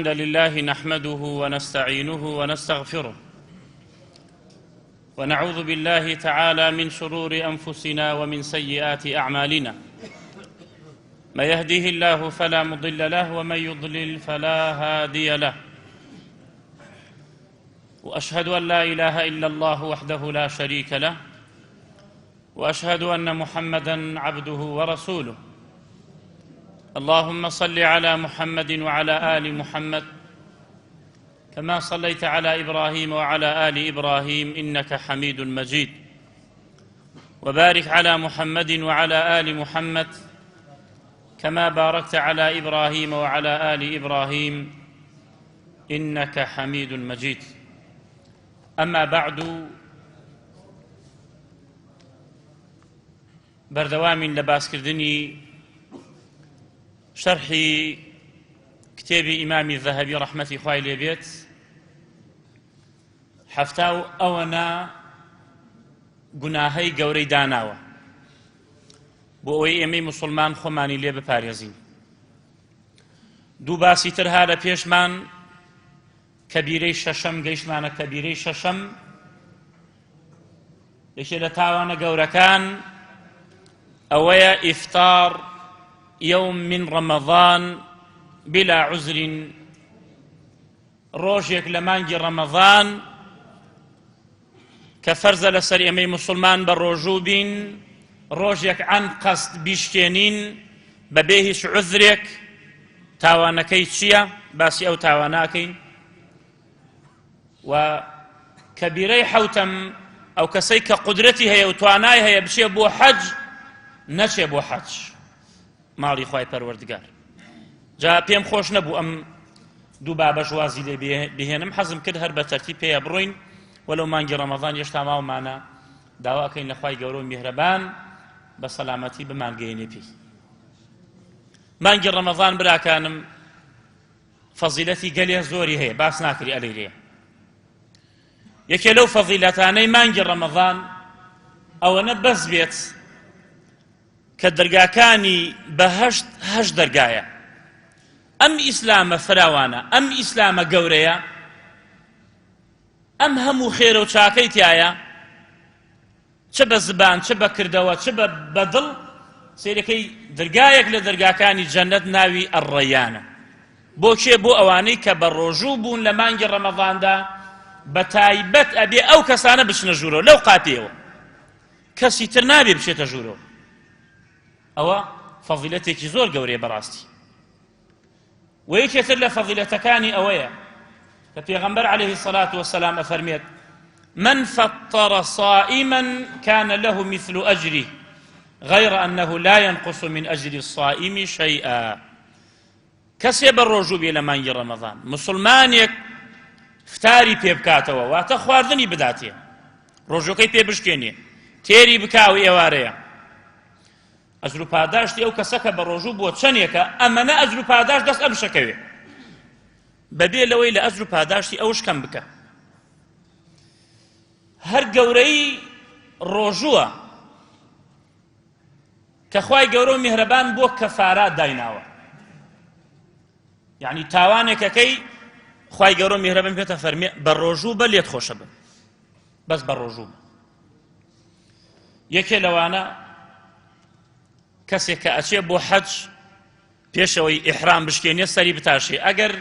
الحمد لله نحمده ونستعينه ونستغفره ونعوذ بالله تعالى من شرور أنفسنا ومن سيئات أعمالنا. من يهده الله فلا مضل له ومن يضلل فلا هادي له، وأشهد أن لا إله إلا الله وحده لا شريك له، وأشهد أن محمدًا عبده ورسوله. اللهم صل على محمد وعلى آل محمد كما صليت على إبراهيم وعلى آل إبراهيم إنك حميد مجيد، وبارك على محمد وعلى آل محمد كما باركت على إبراهيم وعلى آل إبراهيم إنك حميد مجيد. أما بعد، بردوام لباسكردني شرحي كتاب إمام الذهبي رحمة خوای لێبێت، حەفتا ئەوەنە گوناهەی گەورەی داناوە بۆ ئەوەی ئێمەی موسڵمان خۆمانی لێ بپارێزین. دوو باسی تر هاتە پێشمان، کەبیرەی شەشەم گەیشتمانە. کەبیرەی شەشەم یەکێ لە تاوانە گەورەکان ئەوەیە ئیفتار يوم من رمضان بلا عذر، ڕۆژێک لە مانگی ڕەمەضان کە فەرزە لەسەر ئێمەی موسڵمان بە ڕۆژوو بین، ڕۆژێک عەن قەست بیشتێنین بەبێ هیچ عوزرێک. تاوانەکەی چییە؟ باسی ئەو تاواناکەین. و کەبیرەی حەوتەم ئەو کەسەی کە قودرەتی هەیە و توانای هەیە بچێ بۆ حەج، نەچێ بۆ حەج ماڵی خوای پەروەردگار. جا پێم خۆش نەبوو ئەم دوو بابەش وازی لێ بهێنم، حەزم کرد هەر بە تەرتیب پێیە بڕۆین، وەلەو مانگی ڕەمەضان هێشتا ماوەمانە. داواکەین لە خوای گەورە و میهرەبان بە سەلامەتی بمانگەیەنێ پێی. مانگی ڕەمەضان براکانم فەزیلەتی گەلێ زۆری هەیە، باس ناکری ئەلەیرێ. یەکێ لەو فەزیلەتانەی مانگی ڕەمەضان ئەوەنە بەس بێت کە دەرگاکانی بەهەشت هەشت دەرگایە. ئەم ئیسلامە فراوانە، ئەم ئیسلامە گەورەیە، ئەم هەموو خێرە و چاکەی تایە، چ بە زبان، چ بە کردەوە، چ بە دڵ. سیرەکەی دەرگایەک لە دەرگاکانی جەنەت ناوی ئەڕەیانە. بۆ کێ؟ بۆ ئەوانەی کە بە ڕۆژوو بوون لە مانگی ڕەمەضاندا، بە تایبەت ئەبێ ئەو کەسانە بچنە ژوورەوە لەو قاتیەوە، کەسی تر نابێ بچێتە ژوورەوە. ئەوە فەضیلەتێکی زۆر گەورەیە بەڕاستی. و یەکێتر لە فەضیلەتەکانی ئەوەیە کە پێغەمبەر عەلەیهی الصەلاة وەسەلام ئەفەرمێت: من فطر صائما كان له مثل أجره غير أنه لا ينقص من أجر الصائم شيئا. کەسێ بە ڕۆژوو بێ لە مانگی ڕەمەضان، موسڵمانێک فتاری پێ بکاتەوە، واتە خواردنی بداتێ، ڕۆژەکەی پێ بشکێنێ، تێری بکاو ئێوارەیە، ئەجر و پاداشتی ئەو کەسە کە بە ڕۆژوو بۆ چەندێکە، ئەمەنە ئەجر و پاداش دەست ئەبشەکەوێ، بەبێ لەوەی لە ئەجر و پاداشتی ئەوش کەم بکە. هەر گەورەی ڕۆژووە کە خوای گەورە و میهرەبان بۆ کەفارات دایناوە. یعنی تاوانێکەکەی خوای گەورە و میهرەبان پێتە فەرمێ بە ڕۆژوو بە لێت خۆشە بن، بەس بە ڕۆژوو. یەکێ لەوانە کەسێک کە ئەچێ بۆ حەج پێشەوەی ئیحرام بشکێنێ، سەری بتاشێ، ئەگەر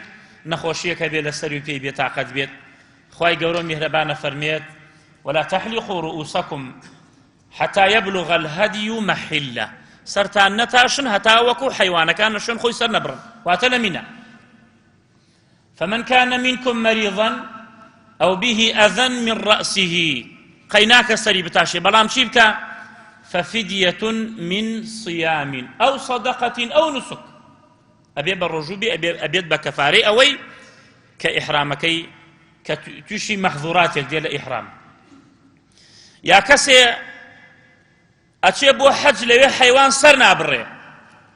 نەخۆشیەکە بێ لە سەری و پێی بێتاقەت بێت، خوای گەورە میهرەبانە فەرمێت: ولا تحلقوا رؤوسكم حتى يبلغ الهدي محله. سەرتان نەتاشن هەتا وەکو حەیوانەکان لە شوێن خۆی سەر نەبڕن، واتە لە مینە. فمن كان منكم مريضا أو به أذى من رأسه، قەیناکە سەری بتاشێ، بەڵام چی بکە؟ ففدية من صيام أو صدقة أو نسك. أبي بالرجوب أبيت بكفاري أوي كإحرامكي كتشي محظوراتك ديال إحرام. يا كسي أتشي بو حج لوي حيوان سرنا بري،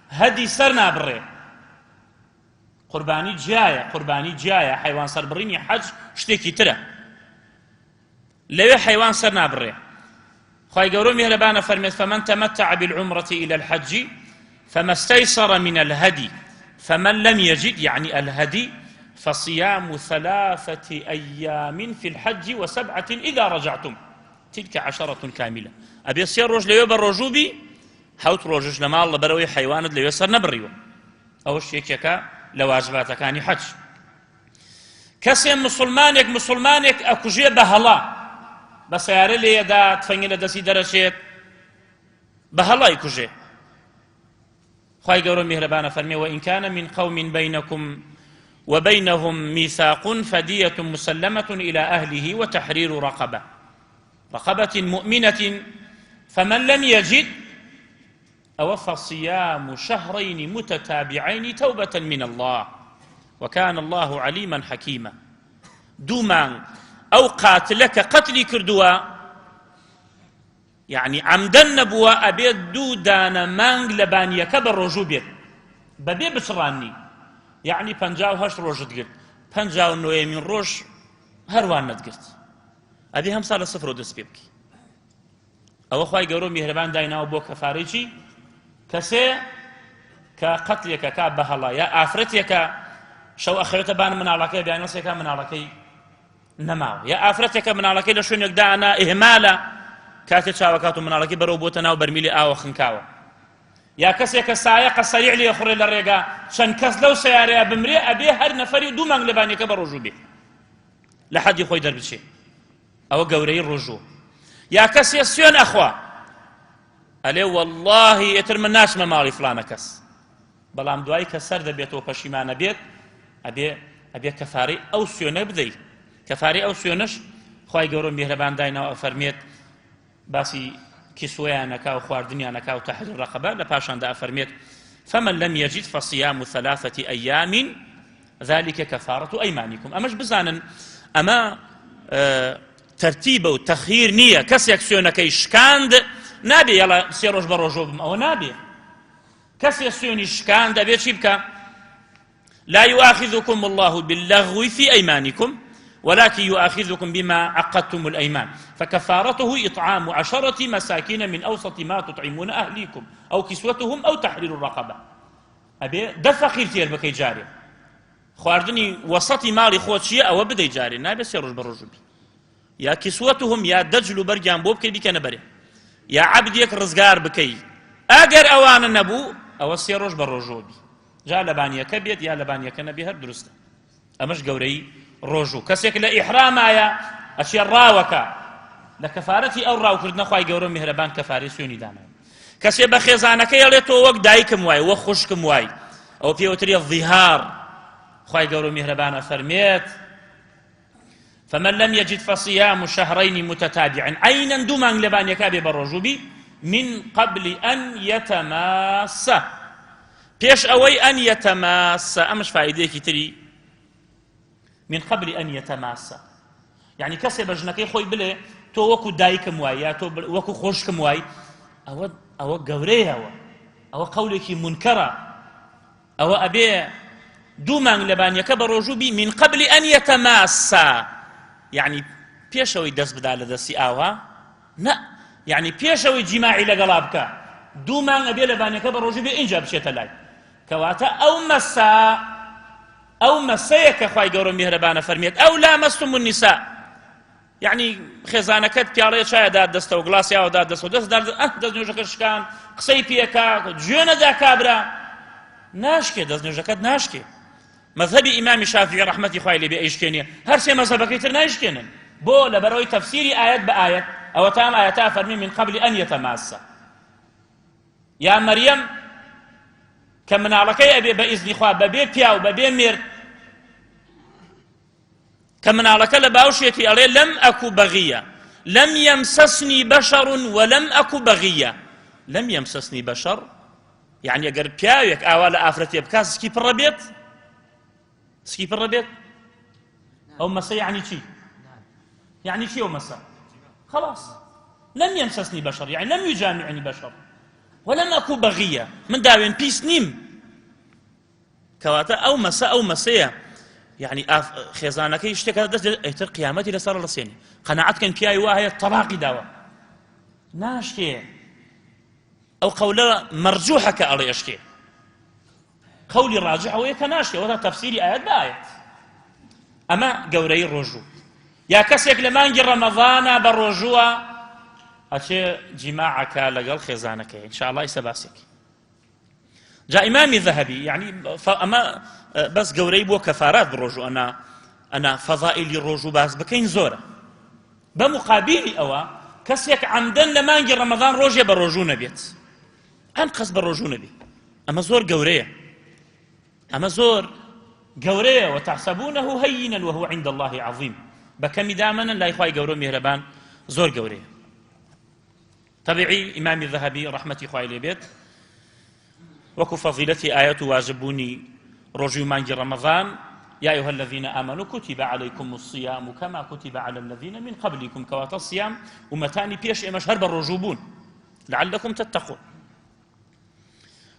هدي سرنا بري، قرباني جاية حيوان سر بريني حج شتيكي ترى لوي حيوان سرنا بري. خوای گەورە میهرەبانە فەرمێت: فمن تمتع بالعمرة إلى الحج فما استيسر من الهدي فمن لم يجد، يعني الهدي فصيام 3 أيام في الحج و7 إذا رجعتم تلك 10 كاملة. أبي سير روج ليو بروجوبي حوت روجش لما الله بروي حيوانات ليو سر نبريو أو الشيكيكا لواجبات كاني حج. كسيم مسلمانك أكوجي بهلا بس ياري لي يدا تفني لدسي درشيت بهلا يكوجي. خواهي قولوا مهربانا فرمي وإن كان من قوم بينكم وبينهم ميثاق فدية مسلمة إلى أهله وتحرير رقبة مؤمنة فمن لم يجد أوفى صيام شهرين متتابعين توبة من الله وكان الله عليما حكيما. دومان أو قاتلك قتلي كردوا يعني عمدا نبوا أبيت دو دانا مانگ لبانيا كبر رجو بيت ببي بسراني يعني 58 روج دقت 59 من روج هروان ندقت أبي هم صار صفر ودس بيبكي أو أخوي قولوا مهربان داينا وبو كفاريجي كسي كقتلك كابهلا يا آفرتك شو أخرته بان من علاقة بيان نسيك من علاقة نماو يا آفرتك من علاقة لشون يقدعنا إهمالا كاتي شاوكاتو من علاقة بروبوتنا وبرميلي آو خنكاوا يا كسيك سايق السريع لي يخري للرقا شن كس لو سياري بمري أبي هر نفري دو مانگ لباني كبر رجو بي لحد يخوي درب شي أو قوري الرجوع يا كس يسيون أخوا ألي والله يترمناش ممالي فلان كس بلام دواي كسر دبيت وبشيمان بيت أبي كفاري أو سيونة بدي كفاري أو سيونش خواهي قورون بيهربان داينا وأفرميت باسي كسويانكا وخواردنيانكا وتحرير الرقبة لباشان دا أفرميت فمن لم يجد فصيام 3 أيام ذلك كفارة أيمانكم. أماش بزانا أما ترتيب وتخيير نية كسيك سيونكي شكاند نابي يلا سيروش بروجوبم أو نابي كسي سيوني شكاند أبي تشيبكا لا يؤاخذكم الله باللغو في أيمانكم ولكن يؤاخذكم بما عقدتم الأيمان فكفارته إطعام 10 مساكين من أوسط ما تطعمون أهليكم أو كسوتهم أو تحرير الرقبة. أبي دفع خير تير بكي جاري خواردني وسطي مالي خوت شيء أو بدي جاري نابي سيروش بروجوبي يا كسوتهم يا دجل برجان بوب كي بك نبري يا عبديك رزقار بكي أجر أوان النبو أو سيروش بروجوبي جاء لبانيا كبيت يا لبانيا كنبي هر درسته أمش قوري روجو كسيك لإحرام آيا أشياء راوكا لكفارتي أو راو كردنا خواهي قورو مهربان كفاري سيوني دانا كسي بخيزانك يليتو وق دايكم واي وخشكم واي أو بيوتري الظهار خواهي قورو مهربان فرميت فمن لم يجد فصيام 2 شهرين متتابعين عينا دومان لبان يكابي بالرجوبي من قبل أن يتماس بيش أوي أن يتماس أمش فايديكي تري من قبل أن يتماس يعني كسب جنكي خوي بلي تو وكو دايكم واي يا تو وكو خوشكم واي أو قوريه أو قولك منكرة أو أبي دومان لبان يكبر رجوبي من قبل أن يتماس يعني بيشوي دس بدال دسي آوها لا يعني بيشوي جماعي لقلابك دومان أبي لبان يكبر رجوبي إنجا بشيت لاي كواتا أو مسيك خواهي قورو مهربانا فرميت أو لامستم النساء يعني خزانكت بيالي شاية داد دستا وغلاسيا وداد دستا ودست دست نوجكش كان قصي بيكا جيونا دا كابرا ناشكي دست نوجكت ناشكي مذهبي إمام شافعي رحمة خواهي لي بأيشكينية هر سي مذهبك يتر ناشكينن بو لبروي تفسيري آيات بآيات أو تام آياتا فرمي من قبل أن يتماس يا مريم كمن علىكي أبي بإذن خواه ببي بياو ببي مير كمن علىك لباوشيتي عليه لم أكو بغية لم يمسسني بشر ولم أكو بغية لم يمسسني بشر يعني أقر بياوك آوال آفرتي بكاس سكيب الربيت أو مسا يعني شي يعني شي ومسا خلاص لم يمسسني بشر يعني لم يجامعني بشر ولم أكو بغية من داوين بيس نيم كواتا أو مسا يعني خيزانك يشتكى دست قيامتي لسر الرسيني قناعت كان بياي واهي الطلاق داوا ناشكي أو قول مرجوحة كأري أشكي قولي راجح وهي كناشكي وهذا تفسيري آيات بآيات ئەمە گەورەی ڕۆژوو. یا کەسێک لە مانگی ڕەمەضانە بە ڕۆژووە ئەچێ جیماعەکە لەگەڵ خێزانەکەی ئینشاءڵڵا ئیسە باسێکی. جا ئیمامی ذەهەبی یعنی ئەمە بەس گەورەی بۆ کەفارات بڕۆژوو ئەنا فەضائیلی ڕۆژوو باس بکەین زۆرە. بە مقابلی ئەوە کەسێک عەمدەن لە مانگی ڕەمەضان ڕۆژێ بە ڕۆژوو نەبێت، ئەم قەس بە ڕۆژوو نەبێ، ئەمە زۆر گەورەیە، ئەمە زۆر گەورەیە. وتحسبونه هينا وهو عند الله عظيم. بەکەمی دامەنن لای خوای گەورە میهرەبان زۆر گەورەیە. طبيعي إمام الذهبي رحمة خوای لێ بێت وەکو فەضیلەتی ئاەت و واجببوونی ڕۆژی و مانگی ڕەمەضان يا أيها الذين آمنوا كتب عليكم الصيام كما كتب على الذين من قبلكم كواتە الصيام ومەتانی پێش ئێمەش هەر بە ڕۆژوو بوون لعلكم تتقون.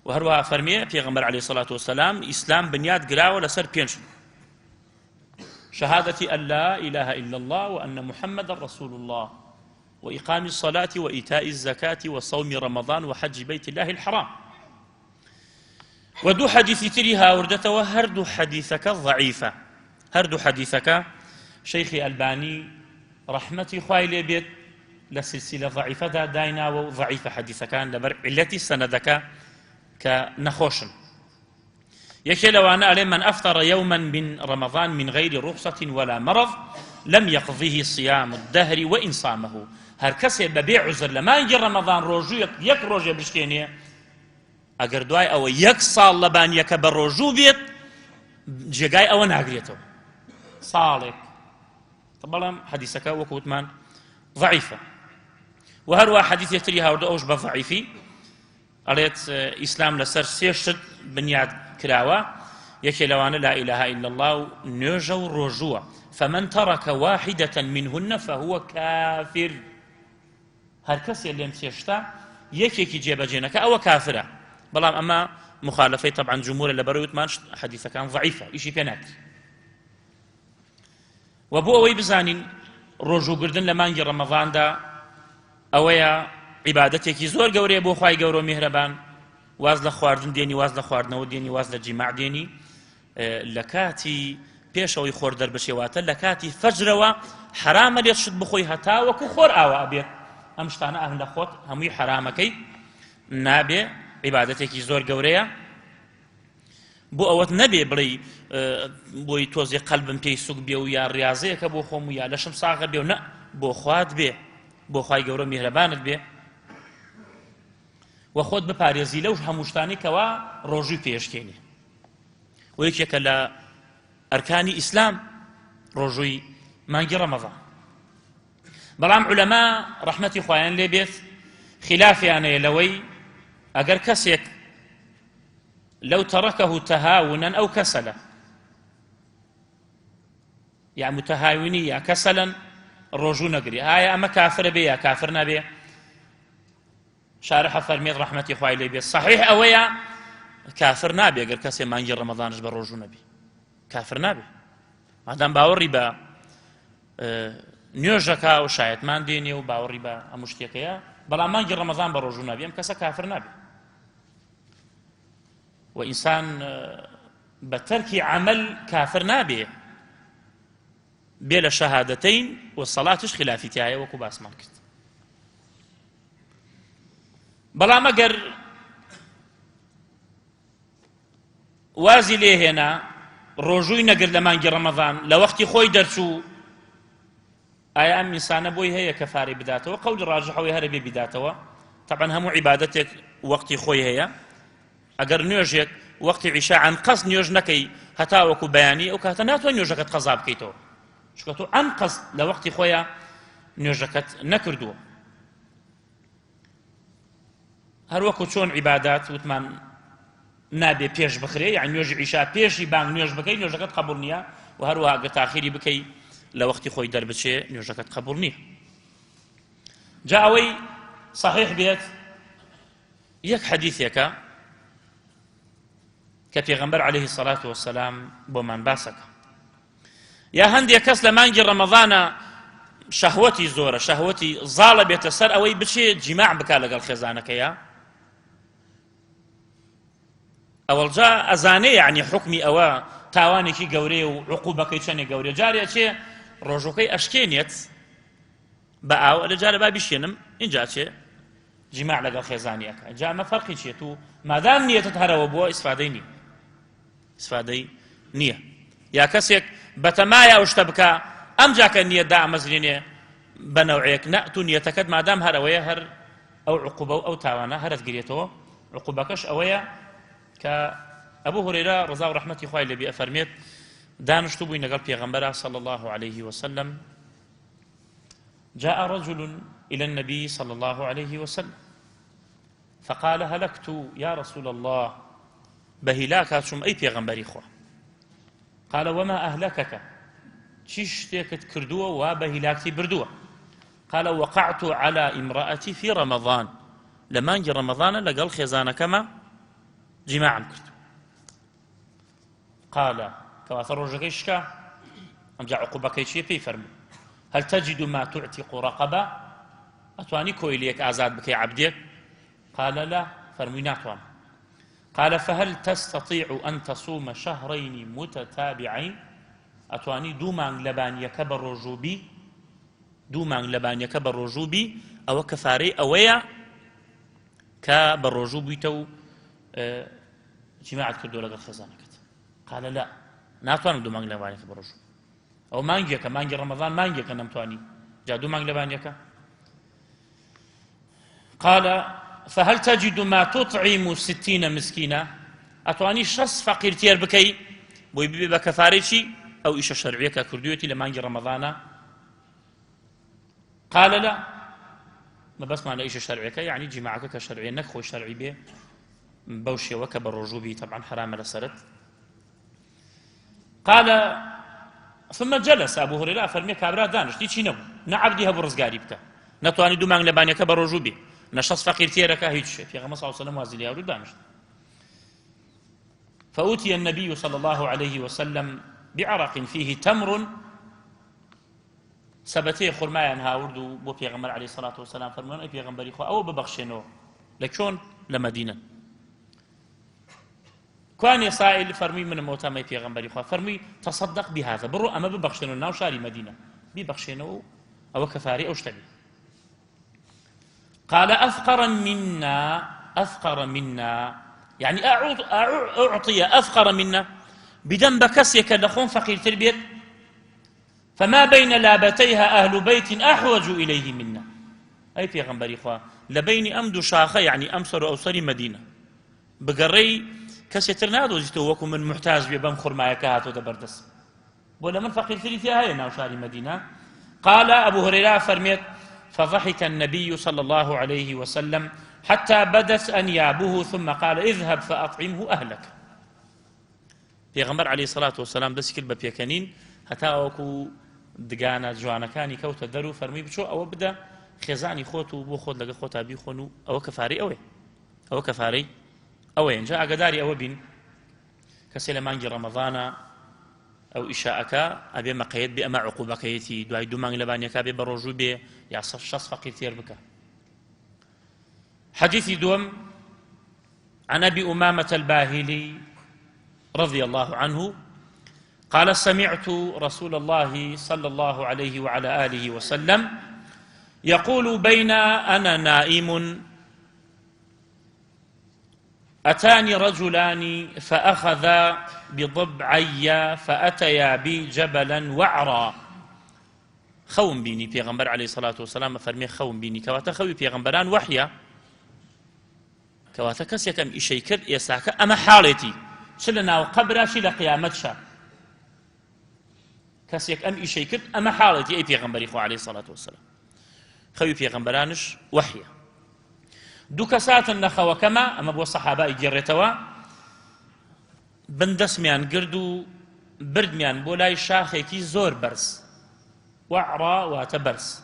وهروها فەرمێ پێغەمبەر عليه الصلاة والسلام ئیسلام بنیاد گراوە لەسەر پێنج: شهادة أن لا إله إلا الله وأن محمد رسول الله وإقام الصلاة وإيتاء الزكاة وصوم رمضان وحج بيت الله الحرام. ودو حديث تريها وردته وهردو حديثك ضعيفة، هردو حديثك شيخي ألباني رحمتي خوای لێ بێت لە سلسلة ضعيفة داينا وضعيفة حديثكان لبر علتي سندك كنخوشن. يكي لو أنا أعلم من أفطر يوما من رمضان من غير رخصة ولا مرض لم يقضيه صيام الدهر وإن صامه. هر كسي ببيع عذر لما يجي رمضان روجو يك روجي بشتينيه ئەگەر دوای ئەوە یەک ساڵ لەبانیەکە بە ڕۆژوو بێت جێگای ئەوە ناگرێتەوە ساڵێک. بەڵام حەدیثەکە وەکو وتمان ضعیفە. و هەروە حەدیثێکتری هاوردە ئەوش بە ضعیفی ئەڵێت ئیسلام لەسەر سێ شت بنیاد کراوە، یەکێ لەوانە لا إله إلا الله و نوێژە و ڕۆژووە. فمن ترك واحدة منهن فهو كافر. هەر کەسێ لێم سێشتا یەکێکی جێبەجێنەکە ئەوە کافرە. بەڵام ئەمە مخالفەی طبعا جمهورە لەبەرەوەی وتمان حەدیثەکان ضعیفە، ئیشی پێ ناکرێت. و بۆ ئەوەی بزانین ڕۆژووگردن لە مانگی ڕەمەضاندا ئەوەیە عیبادەتێکی زۆر گەورەیە بۆ خوای گەورە و میهرەبان. واز لە خواردن دێنی، واز لە خواردنەوە دێنی، واز لە جیماع دێنی. لە کاتی پێشەوەی خۆر دەربشێواتە لە کاتی فەجرەوە حرامە لێت شت بخۆی هەتا وەکو خۆر ئاوا ئەبێت. ئەم شتانە ئەهەندە خۆت هەمووی حرامەکەی نابێ، عیبادەتێکی زۆر گەورەیە. بۆ ئەوەت نەبێ بڵێ بۆی تۆزێ قەلبم پێی سوک بێ و یا ڕاضەیەکە بۆ خۆم و یا لەشم ساغە بێ و نە، بۆ خوات بێ، بۆ خوای گەورە میهرەبانت بێ و خۆت بپارێزی لەو هەموو شتانی کەوا ڕۆژووی پێشکێنێ. و یەکێکە لە ئەرکانی ئیسلام ڕۆژووی مانگی ڕەمەضان. بەڵام عولەما ڕەحمەتی خوایان لێ بێت خلافیانەیە لەوەی ئەگەر کەسێک لەو تەڕەکەه تەهاونەن ئەو کەسەلە، یا متەهاونی یا کەسەلەن ڕۆژوو نەگری، ئایا ئەمە کافرە بێ یا کافر نابێ؟ شارح فەرمێت ڕەحمەتی خوای لێ بێت صحیح ئەوەیە کافر نابێ ئەگەر کەسێ مانگی ڕەمەضانش بە ڕۆژوو نەبێ، کافر نابێ مادام باوەڕی بە نوێژەکە و شایەتمان دێنێ و باوەڕی بە هەموو شتێکەیە، بەڵام مانگی ڕەمەضان بە ڕۆژوو نابێ، ئەم کەسە کافر نابێ. و ئینسان بە تەرکی عەمەل کافر نابێ، بێ لە شەهادەتەین و سەڵاتش خلافی تایە وەکو باسمان کرد. بەڵام ئەگەر وازی لێهێنا ڕۆژووی نەگرت لە مانگی ڕەمەضان لە وەختی خۆی دەرچوو، ئایا ئەم ئینسانە بۆی هەیە کەفارەی بداتەوە؟ قەولی ڕاجحەوەی هەرە بێ بداتەوە. طبعا هەموو عیبادەتێک وەختی خۆی هەیە. ئەگەر نوێژێک وەختی عیشا عەن قەسد نوێژ نەکەی هەتا وەکو بەیانی، ئەو کاتە ناتوانێت نوێژەکەت قەزا بکەیتەوە، چونکە تۆ عەن قەسد لە وەختی خۆیان نوێژەکەت نەکردووە. هەر وەکو چۆن عیبادات وتمان نابێ پێش بخرێ، یعنی نوێژی عیشا پێشی بانگ نوێژ بکەی نوێژەکەت قبول نییە، و هەروەها ئەگەر تاخیری بکەی لە وەختی خۆی دەربچێ نوێژەکەت قبول نییە. جا ئەوەی صحیح بێت یەک حەدیثێکە کە پێغەمبەر عەلەیهی الصەلاة وەسەلام بۆمان باسەکە. یا هەندێک کەس لە مانگی ڕەمەضانە شەهوەتی زۆرە، شەهوەتی زاڵە بێتە سەر ئەوەی بچێ جیماع بکات لەگەڵ خێزانەکەیە، ئەوەڵجا ئەزانێ یعنی حکمی ئەوە تاوانێکی گەورەیە و عقوبەکەی چەندێک گەورە جارێ چێ ڕۆژەکەی ئەشکێنێت بە ئاو لە جارە با بیشێنم اینجا چێ جیماع لەگەڵ خێزانیەکە جا ئەمە فەرقی چێت و مادام نیەتت هەرەوە بووە ئیسفادەی نییە یا کەسێک بەتەمایە ئەو شتە بکە ئەم جاکە نیەتدا ئەمەزرێنێ بە نەوعەیەک نە تو نیەتەکەت مادام هەرەوەیە هەر ئەو عقوبە و ئەو تاوانە هەرت گرێتەوە عقوبەکەش ئەوەیە کە ئەبوو هورەیرە ڕزا و ڕەحمەتی خوای لێبێ ئەفەرمێت دانیشتو بووین لەگەڵ پێغەمبەرە صلى الله عليه وسلم جاء رجل إلى النبي صلى الله عليه وسلم فقال هلكت يا رسول الله بهلاك شم أي پیغمبري خوا قال وما أهلكك شتيكت كردوة وبهلاكتي بردوة قال وقعت على امرأتي في رمضان لما نجي رمضان لقال خزانة كما جماعا كرت قال كواثر رجكيشكا أمجع عقوبك يشي في فرمو هل تجد ما تعتق رقبة أتواني كويليك آزاد بكي عبدك قال لا فرمي ناتوان قال فهل تستطيع أن تصوم شهرين متتابعين أتواني دومان لبانيك بالرجوبي أو كفاري أويا كبالرجوبي تو جماعة كردو لغا خزانك قال لا ناتوان دومان لبانيك بالرجوب أو مانجي رمضان مانجي كنمتواني جا دومان لبانيك قال فهل تجد ما تطعم 60 مسكينة أتواني شخص فقير تير بكي بويبي بكفاريشي أو إيش شرعية كردويتي لمانجي رمضان قال لا ما بس معنى إيش شرعية يعني جماعك كشرعية نكخو شرعي به بوشي وكبر رجوبي طبعا حرام لسرت قال ثم جلس أبو هريرة فرمي كابرا دانش دي نبو نعبديها برزقاري بك نتواني دومان لبانيك برجوبي نشخص فقير تيرك هيك شيء في غمص صلى الله عليه وسلم وازليا ودانش فأوتي النبي صلى الله عليه وسلم بعرق فيه تمر سبتي خرمايا هاورد بو پیغمبر عليه الصلاة والسلام فرمان اي پیغمبري خو او ببخشنو لكون لمدينة كان سائل فرمي من موتا ما پیغمبري خو فرمي تصدق بهذا برو اما ببخشنو ناو شاري مدينة ببخشنو او كفاري او شتبي قال أفقر منا يعني أعطي أفقر منا بدم بكسيك لخون فقير تربيت فما بين لابتيها أهل بيت أحوج إليه منا أي في غنبري إخوة لبين أمد شاخة يعني أمصر أوصري مدينة بقري كسيتر نادو زيتو وكو من محتاج بيبام خرمايا كهاتو دبردس ولا من فقير تربيتها هاي ناوشاري مدينة قال أبو هريرة فرميت فضحك النبي صلى الله عليه وسلم حتى بدت أنيابه ثم قال اذهب فأطعمه أهلك پیغمبر عليه الصلاة والسلام دەستی کرد بە پێکەنین هەتا ئەوەکو دگانە جوانەکانی کەوتە دەرو فەرمی بچۆ ئەوە بدە خێزانی خۆت و بۆ خۆت لەگە خۆتا بیخۆن و ئەوە کەفارەی ئەوەیە اینجا ئاگاداری ئەوە بین کەسێ لە مانگی ڕەمەضانە ئەو ئیشاءەکە ئەبێ مەقەیەت بێ ئەمە عقوبەکەیەتی دوای دوو مانگ لەبانیەکە بێ بە ڕۆژوو بێ یا شەس فەقیر تێر بکە حديث دوم عن أبي أمامة الباهلي رضي الله عنه قال سمعت رسول الله صلى الله عليه وعلى آله وسلم يقول بين أنا نائم أتاني رجلان فأخذا بضبعي فأتيا بي جبلا وعرا خوم بيني پیغمبر عليه الصلاة والسلام فرمي خوم بيني كواتا خوي پیغمبران وحيا كواتا كس يكم إشي كرد يساك أما حالتي شلنا وقبرا شل قيامت شا كس يكم إشي كرد أما حالتي أي پیغمبري خو عليه الصلاة والسلام خوي پیغمبرانش وحيا دو كسات النخوة كما أما بو صحابة جرتوا بندسميان قردو بردميان بولاي شاخيكي زور برس وعرا واتبرس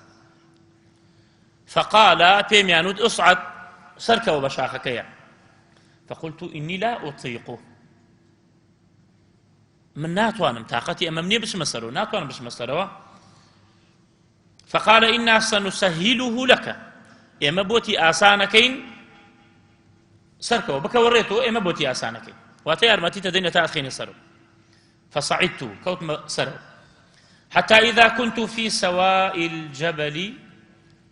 فقال بيميانود اصعد سركوا بشاخكيا فقلت إني لا أطيقه من ناتوانم طاقتي أمامني بس مسرو ناتوانم بس مسرو فقال إنا سنسهله لك إما بوتي آسانكين سركوا بك وريتو إما بوتي آسانكين واتي أرمتي تدين تأخين سرو فصعدت كوت سر حتى إذا كنت في سواء الجبل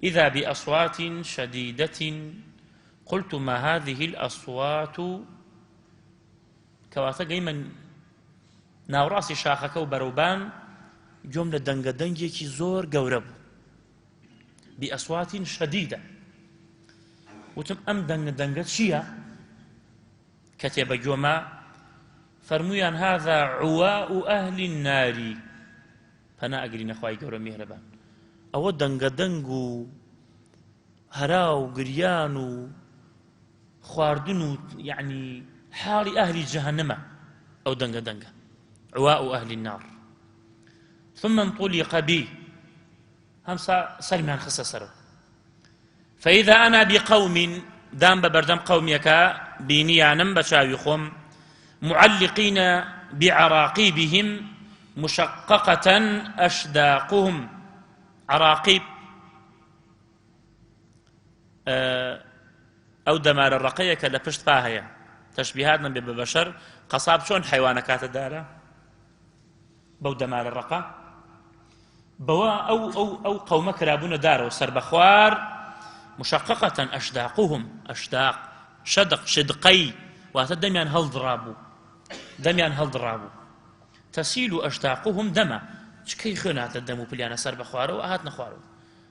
إذا بأصوات شديدة قلت ما هذه الأصوات كواتا قيما ناوراسي شاخك وبروبان جملة دنگا دنگيكي زور قورب بأصوات شديدة وتم أم دنگا دنگا شيا كتب جوما فرمويان هذا عواء أهل النار فنا أقرين أخواي قورا مهربان أو دنگا دنگو هراو قريانو خواردنو يعني حال أهل جهنم أو دنگا دنگا عواء أهل النار ثم انطلق بي هم سلمان خسسر فإذا أنا بقوم دام ببردم قوميك بينيانم بشاويخهم معلقين بعراقيبهم مشققة أشداقهم عراقيب أو دمار الرقية كلا پشت فاهية تشبيهاتنا ببشر قصاب شون حيوانكات الدارة بو دمار الرقة بوا أو قومك رابون دار وسر بخوار مشققة أشداقهم أشداق شدق شدقي واتدميان هل ضرابو دميان هل ضرابو تسيل أشداقهم دما شكي خنات الدمو بليانا سر بخوار وأهات نخوارو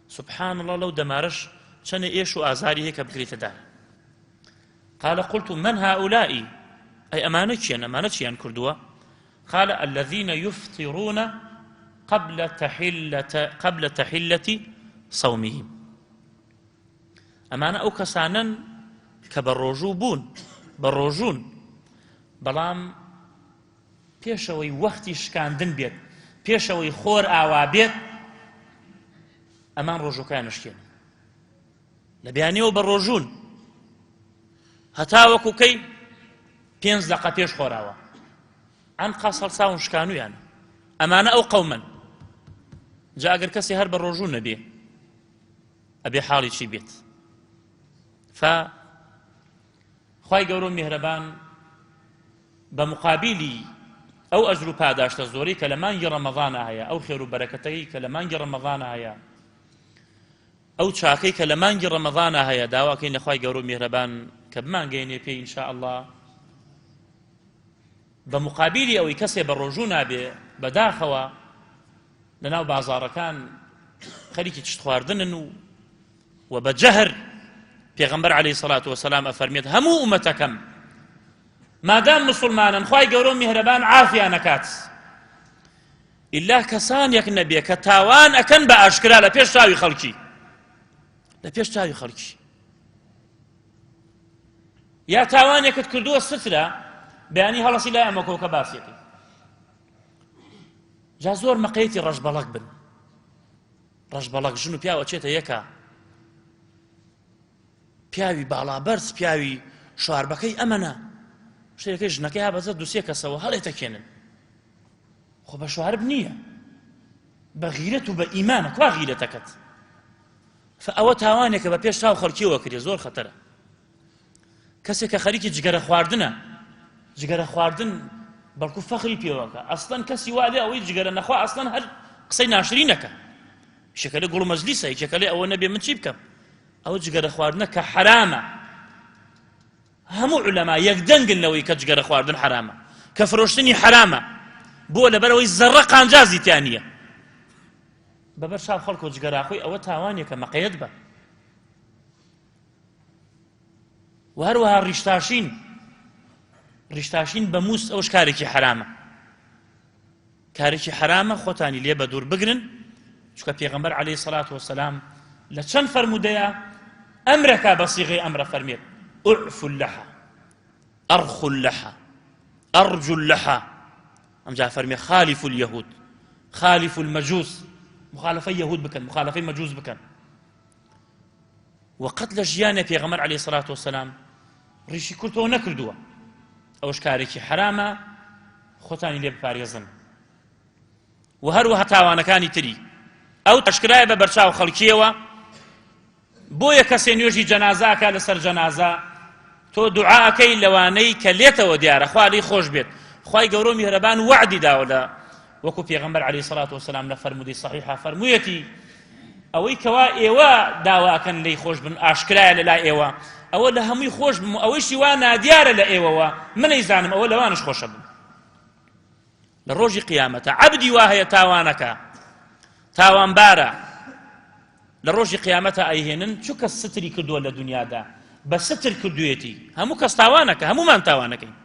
سبحان الله لو دمارش شن إيش وآزاري هيك بكريت دار قال قلت من هؤلاء أي أمانتشيان كردوا قال الذين يفطرون قبل تحلة صومهم أمانة أو كسانا كبروجوبون بروجون بلام پێشەوەی وەختی شکاندن بێت پێشەوەی خۆر ئاوا بێت ئەمان ڕۆژۆکان شتێن لە بەیانیەوە بە ڕۆژوون هەتا وەکو کەی 5 دقە پێش خۆراوە ئەنقا سەڵساون شکانویان ئەمانە ئەو قەومن جا ئەگەر کەسی هەر بە ڕۆژوون نەبێ ئەبێ حاڵی چی بێت خوای گەورە میهرەبان بە مقابلی ئەو ئەجر و پاداشتە زۆری کە لە مانگی ڕەمەضانە هەیە ئەو خێر و بەرەکەتەی کە لە مانگی ڕەمەضانە هەیە ئەو چاکەی کە لە مانگی ڕەمەضانە هەیە داواکەین لە خوای گەورە میهرەبان کە بمانگەێنێ پێی ئینشا ئەڵڵا بە مقابلی ئەوەی کەسێ بە ڕۆژوو نابێ بەداخەوە لەناو بازاڕەکان خەریکی تشت خواردنن و بە جەهر پێغەمبەر عەلەیهی سەڵات وەسەلام ئەفەرمێت هەموو ئومەتەکەم مادام مسلمانن خوای گەورە میهرەبان عافیان نەکات ئیلا کەسانێک نەبێ کە تاوان ئەکەن بە ئاشکرا لە پێش چاوی خەڵکی یا تاوانێکت کردووە سترە بەیانی هەڵەسی لای ئەمە کۆکە باسیەکەی جا زۆر مەقەیەتی ڕەشبەڵەک بن ڕەشبەڵەک ژن و پیاوە چێتە یەکە پیاوی باڵابەرز پیاوی شواربەکەی ئەمەنە شتێکەکەی ژنەکەی هابەزە دووسێ کەسەوە هەڵێتەکێنن خۆ بە شوارب نییە بە غیرەت و بە ئیمانە کوا غیرەتەکەت ئەوە تاوانێکە بە پێش چاو خەڵکیەوە کردێ زۆر خەتەرە کەسێک کە خەریکی جگەرە خواردنە جگەرە خواردن بەڵکو فەخری پێوەکە ئەسڵەن کەسی وا لێ ئەوەی جگەرە نەخوا ئەسڵەن هەر قسەی ناشری نەکە یەکێکە لێ گوڵ و مەجلیسە یەکێکە لێ ئەوە نەبێ من چی بکەم ئەوە جگەرە خواردنە کە حرامە هەموو عولەما یەکدەنگن لەوەی کە جگەرە خواردن حرامە کە فرۆشتنی حرامە بۆ لەبەرەوەی زەڕە قانجازی تیان نییە بەبەر شاو خەڵک و جگەراخۆی ئەوە تاوانێکە مەقەیەت بە و هەروەها ڕیشتاشین بە مووس ئەوش کارێکی حرامە خۆتانی لێ بە دوور بگرن چونکە پێغەمبەر عەلەیهی سەڵات وەسەلام لە چەند فەرمودەیە ئەمرەکە بە سیغەی ئەمرە فەرمێت أعفوا اللحى أرخوا اللحى أرجوا اللحى أم جاء فرمي خالفوا اليهود خالفوا المجوس مخالفة يهود بكن مخالفة مجوس بكن وقتل جيانة في غمر عليه الصلاة والسلام ريشي كرتو نكردوا أوش كاريكي حرامة خوتاني لي بفاريزن وهروها تاوانا كاني تري أو تشكرايا ببرشاو خلقية بۆیە کەسێ نوێژی جەنازاکە لەسەر جەنازە تۆ دوعاکەی لەوانەی کە لێتەوە دیارە خوا لێی خۆش بێت خوای گەورە و میهرەبان وعدی داوە لە وەکو پێغەمبەر عەلەیهی سەڵات وسەلام لە فەرموودەی سەحیحا فەرموویەتی ئەوەی کەوا ئێوە داواکەن لێی خۆش بن ئاشکرایە لەلای ئێوە ئەوە لە هەمووی خۆش بم و ئەوەیشی وا نادیارە لە ئێوەوە منەیزانم ئەوە لەوانش خۆشە بم لە ڕۆژی قیامەتە عەبدی وا هەیە تاوانەکە تاوانبارە لە ڕۆژی قیامەتە ئەیهێنن چونکە ستری کردووە لە دنیادا بە ستر کردوێتی هەموو کەس تاوانەکە هەمومان تاوانەکەین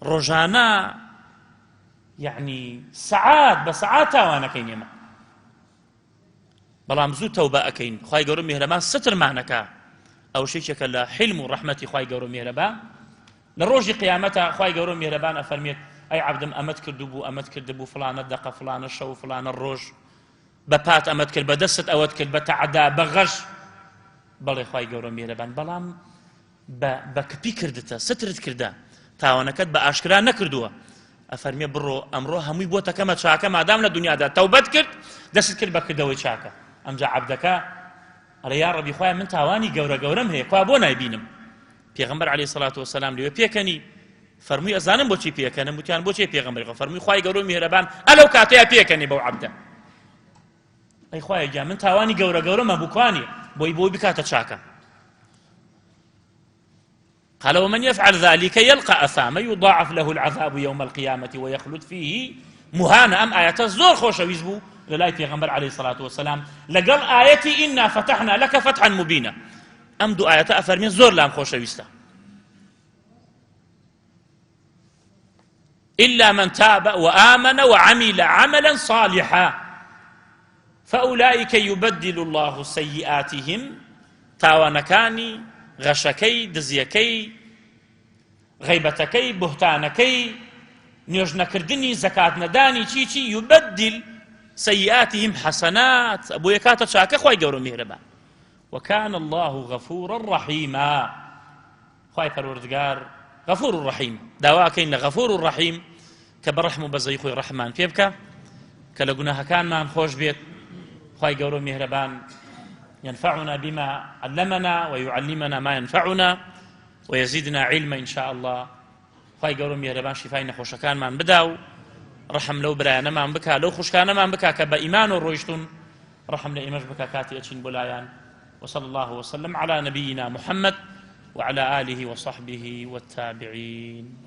ڕۆژانە یعنی سەعات بە سەعات تاوانەکەین ئێمە بەڵام زوو تەوبە ئەکەین خوای گەورە میهرەبان سترمانەکە ئەو شتێکە لە حلم و ڕەحمەتی خوای گەورە میهرەبان لە ڕۆژی قیامەتە خوای گەورە میهرەبان ئەفەرمێت ئەی عەبدم ئەمەت کردبوو ئەمەت کردبوو فڵانە دەقە فڵانە شەو فڵانە ڕۆژ بە پات ئەمەت کرد بە دەستت ئەوەت کرد بە تەعەدا بە غەش بەڵێ خوای گەورە میهرەبان بەڵام بە کپی کردتە سترت کردە تاوانەکەت بە ئاشکرا نەکردووە ئەفەرمێ بڕۆ ئەمڕۆ هەمووی بۆ تەکەمە چاکە مادام لە دنیادا تەوبەت کرد دەست کرد بە کردەوەی چاکە ئەمجا عەبدەکە ئەڵێ یا ڕەبی خوایە من تاوانی گەورە گەورەم هەیە کوا بۆ نایبینم پێغەمبەر عەلەیهی سەڵات وسەلام لێوێ پێکەنی فەرمووی ئەزانم بۆچی پێکەنم وتیان بۆچی پێغەمبەر فەرمووی خوای گەورە میهرەبان ئەلەو کاتەیە پێکەنی بەو عەبدە ئەی خوایە گیان من تاوانی گەورە گەورەمە بووکوانی بۆی بکاتە چاکە قال ومن يفعل ذلك يلقى أثاما يضاعف له العذاب يوم القيامة ويخلد فيه مهانا أم آيات الزور خوش ويزبو للاي پیغمبر عليه الصلاة والسلام لقل آياتي إنا فتحنا لك فتحا مبينا أم دو آيات أفرمين زور لام خوش ويستا إلا من تاب وآمن وعمل عملا صالحا فأولئك يبدل الله سيئاتهم تاوانكاني غشكي دزيكي غيبتكي بهتانكي نيوج نكردني زكاة نداني چي يبدل سيئاتهم حسنات أبو يكاتا شاكا خواهي قورو مهربان وكان الله غفورا رحيما خواهي پروردگار غفور رحيم داواكين لغفور رحيم كبرحم بزي خوي رحمن بيبكا كلا گناها كان ما خوش بيت خواهي قورو مهربان ينفعنا بما علمنا ويعلمنا ما ينفعنا ويزيدنا علما إن شاء الله خواهي قورو مهربان شفاين خوشكان من بداو رحم لو برانا ما بكا لو خوشكان ما بكا كبا إيمان ورويشتون رحم لإيماج بكا كاتي أتشين بولايان وصلى الله وسلم على نبينا محمد وعلى آله وصحبه والتابعين